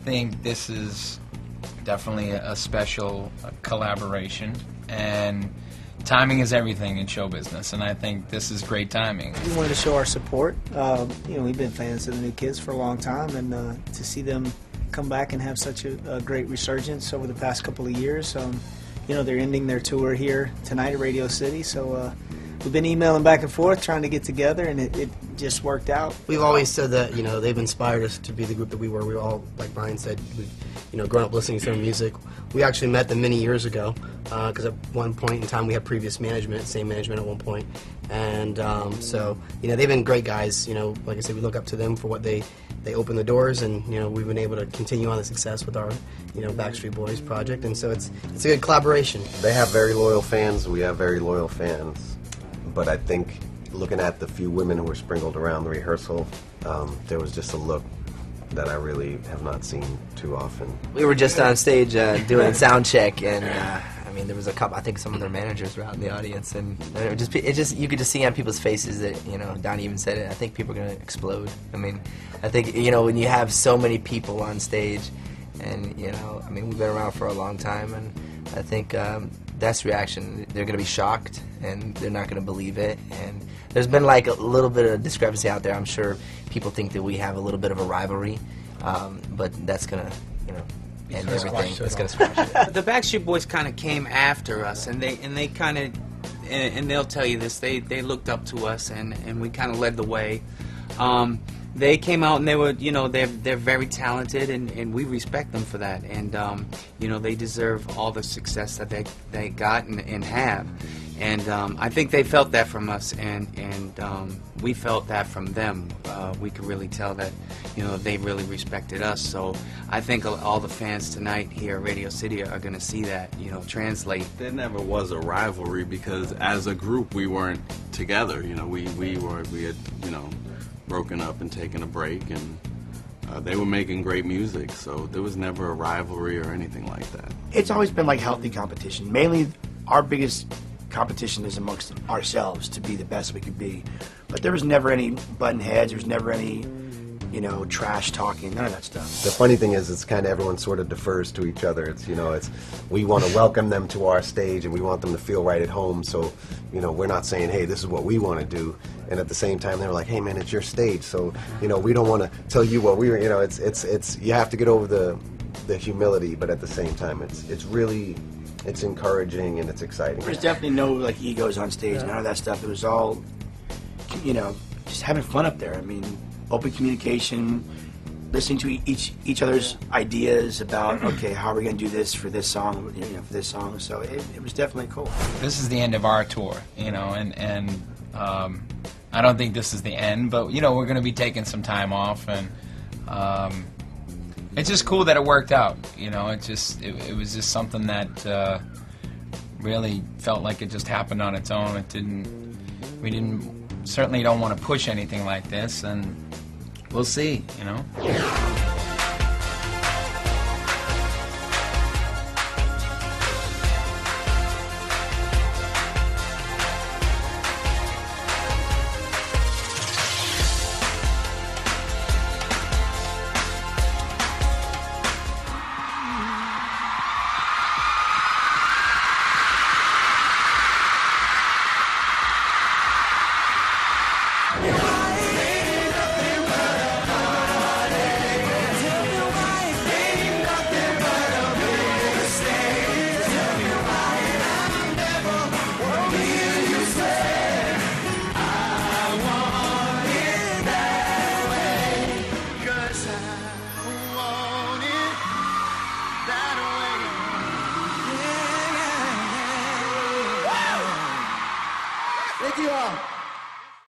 think this is definitely a special collaboration, and timing is everything in show business, and I think this is great timing. We wanted to show our support. We've been fans of the New Kids for a long time, and to see them come back and have such a great resurgence over the past couple of years. They're ending their tour here tonight at Radio City, so we've been emailing back and forth trying to get together, and it just worked out. We've always said that, they've inspired us to be the group that we were. We were all, like Brian said, we've grown up listening to their music. We actually met them many years ago, because at one point in time we had previous management, same management at one point. And so, they've been great guys. Like I said, we look up to them for what they open the doors, and we've been able to continue on the success with our Backstreet Boys project, and so it's a good collaboration. They have very loyal fans, we have very loyal fans, but I think looking at the few women who were sprinkled around the rehearsal, there was just a look that I really have not seen too often. We were just on stage doing sound check, and there was a couple. I think some of their managers were out in the audience, and it just you could just see on people's faces that Donnie even said it. I think people are gonna explode. I think when you have so many people on stage, and we've been around for a long time, and I think that's the reaction. They're gonna be shocked, and they're not gonna believe it. And there's been like a little bit of discrepancy out there. I'm sure people think that we have a little bit of a rivalry, but that's gonna end everything. It's gonna squash it. The Backstreet Boys kind of came after us, and they kind of, and they'll tell you this. They looked up to us, and we kind of led the way. They came out and they were, they're very talented, and we respect them for that. And they deserve all the success that they got and have. And I think they felt that from us, and we felt that from them. We could really tell that, they really respected us. So I think all the fans tonight here at Radio City are going to see that, translate. There never was a rivalry because as a group we weren't together. We had broken up and taken a break, and they were making great music. So there was never a rivalry or anything like that. It's always been like healthy competition. Mainly, our biggest competition is amongst ourselves to be the best we could be. But there was never any button heads, there was never any, trash talking, none of that stuff. The funny thing is, it's kind of everyone sort of defers to each other. It's, we want to welcome them to our stage, and we want them to feel right at home. So, we're not saying, hey, this is what we want to do. And at the same time, they're like, hey, man, it's your stage. So, we don't want to tell you what we're, it's you have to get over the humility, but at the same time, it's really, it's encouraging and it's exciting. There's definitely no egos on stage, none of that stuff. It was all, just having fun up there. Open communication, listening to each other's ideas about, okay, how are we going to do this for this song, for this song. So it was definitely cool. This is the end of our tour, and I don't think this is the end, but we're going to be taking some time off, and it's just cool that it worked out. It was just something that really felt like it just happened on its own. We certainly don't want to push anything like this, and we'll see.